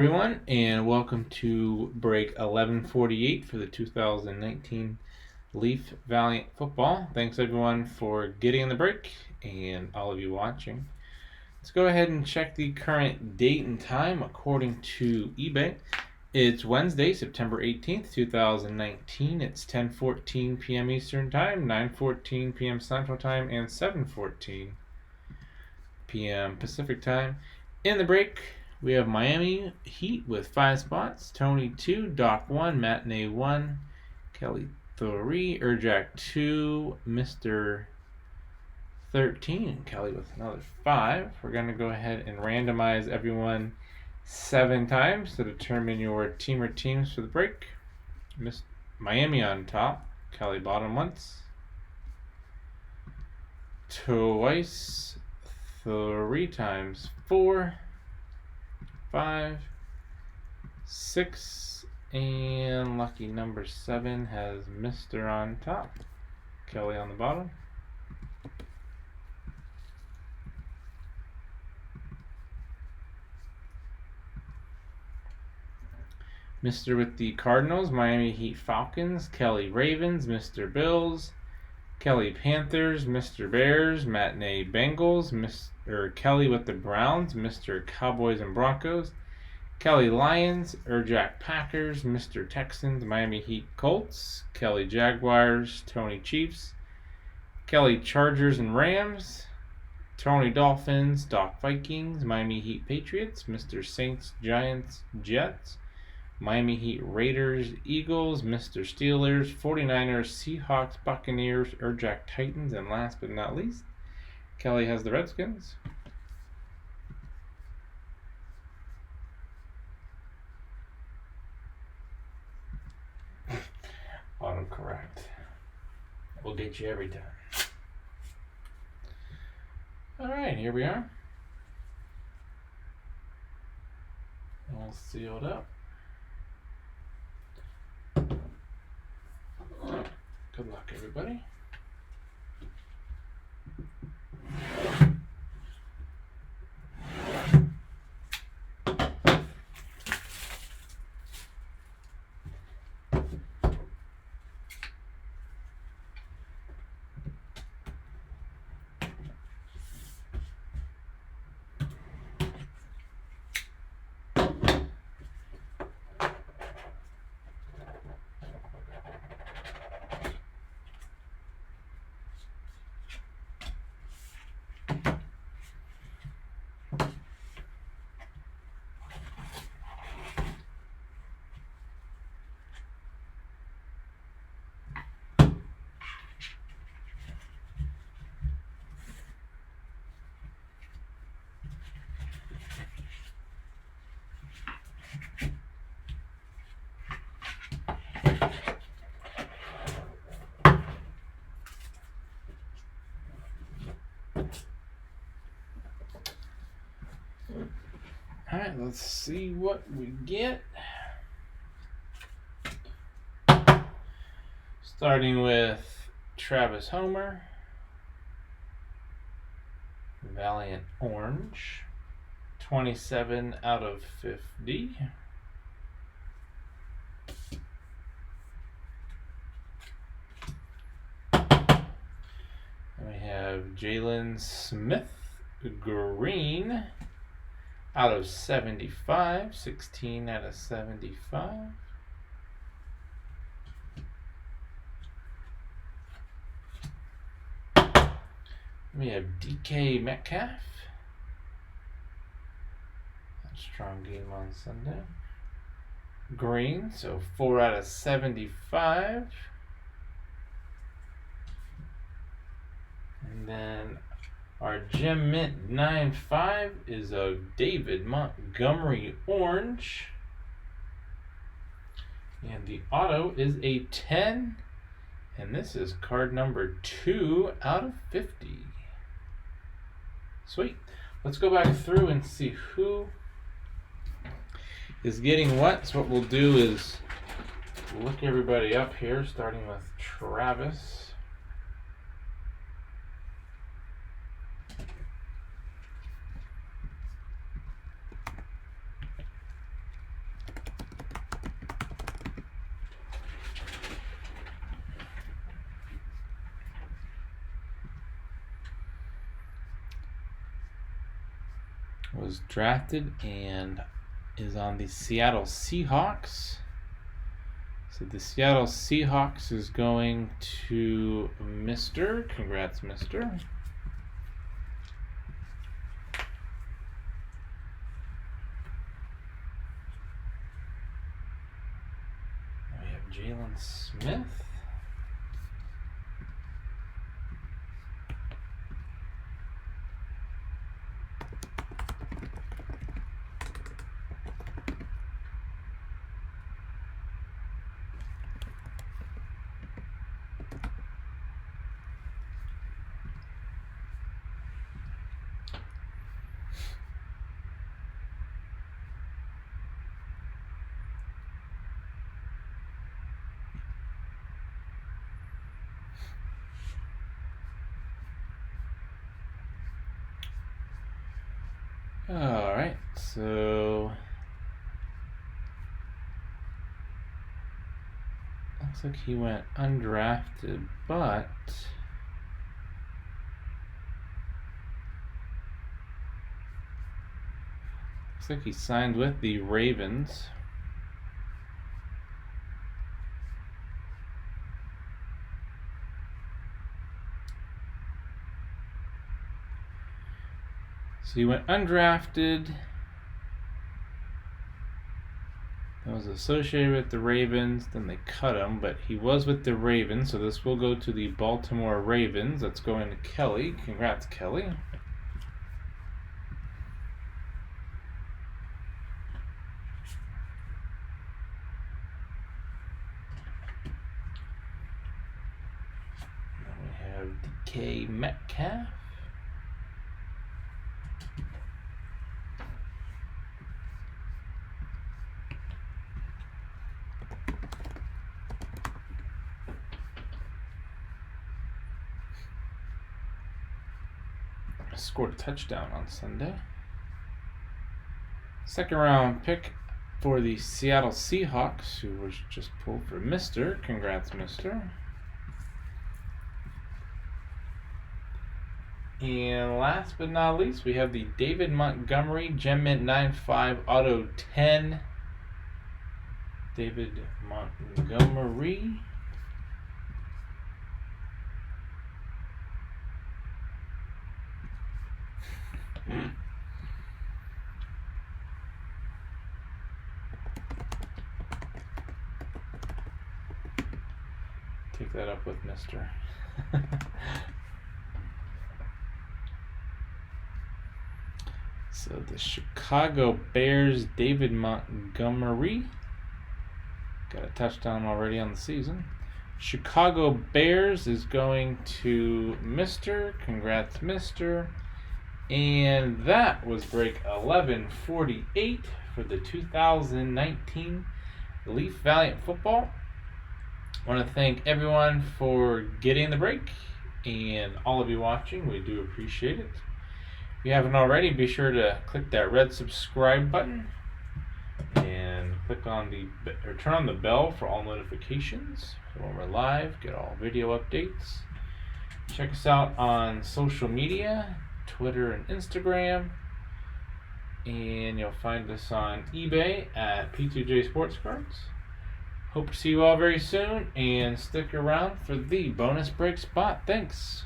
Everyone, and welcome to break 1148 for the 2019 Leaf Valiant football. Thanks everyone for getting in the break and all of you watching. Let's go ahead and check the current date and time according to eBay. It's Wednesday, September 18th, 2019. It's 10:14 p.m. Eastern Time, 9:14 p.m. Central Time, and 7:14 p.m. Pacific Time. In the break, we have Miami Heat with 5 spots. Tony 2, Doc 1, Matinee 1, Kelly 3, Urjack 2, Mr. 13, and Kelly with another 5. We're going to go ahead and randomize everyone 7 times to determine your team or teams for the break. Miami on top, Kelly bottom once, twice, 3 times, 4, 5, 6, and lucky number 7 has Mr. on top, Kelly on the bottom. Mr. with the Cardinals, Miami Heat Falcons, Kelly Ravens, Mr. Bills, Kelly Panthers, Mr. Bears, Matinee Bengals, Mr. Kelly with the Browns, Mr. Cowboys and Broncos, Kelly Lions, Urjack Packers, Mr. Texans, Miami Heat Colts, Kelly Jaguars, Tony Chiefs, Kelly Chargers and Rams, Tony Dolphins, Doc Vikings, Miami Heat Patriots, Mr. Saints, Giants, Jets, Miami Heat Raiders, Eagles, Mr. Steelers, 49ers, Seahawks, Buccaneers, Urjack Titans, and last but not least, Kelly has the Redskins. Autocorrect. We'll get you every time. Alright, here we are. All sealed up. Good luck, everybody. Alright, let's see what we get. Starting with Travis Homer, Valiant Orange, 27 out of 50. And we have Jalen Smith, green, out of 75, 16 out of 75. We have DK Metcalf. A strong game on Sunday. Green, so 4 out of 75. And then our Gem Mint 9.5 is a David Montgomery Orange. And the auto is a 10. And this is card number 2 out of 50. Sweet. Let's go back through and see who is getting what. So what we'll do is look everybody up here, starting with Travis. was drafted and is on the Seattle Seahawks. So the Seattle Seahawks is going to Mr. Congrats, Mr. We have Jalen Smith. All right, so looks like he went undrafted, but looks like he signed with the Ravens. So he went undrafted. That was associated with the Ravens. Then they cut him, but he was with the Ravens. So this will go to the Baltimore Ravens. That's going to Kelly. Congrats, Kelly. Then we have DK Metcalf. Scored a touchdown on Sunday. Second round pick for the Seattle Seahawks, who was just pulled for Mr. Congrats, Mr. And last but not least, we have the David Montgomery Gem Mint 95 Auto 10. David Montgomery. Take that up with Mr. So the Chicago Bears, David Montgomery. Got a touchdown already on the season. Chicago Bears is going to Mr. Congrats, Mr. And that was break 1148 for the 2019 Leaf Valiant Football. I want to thank everyone for getting the break and all of you watching. We do appreciate it. If you haven't already, be sure to click that red subscribe button and click on turn on the bell for all notifications. So when we're live, get all video updates. Check us out on social media, Twitter and Instagram, and you'll find us on eBay at P2J Sports Cards. Hope to see you all very soon, and stick around for the bonus break spot. Thanks.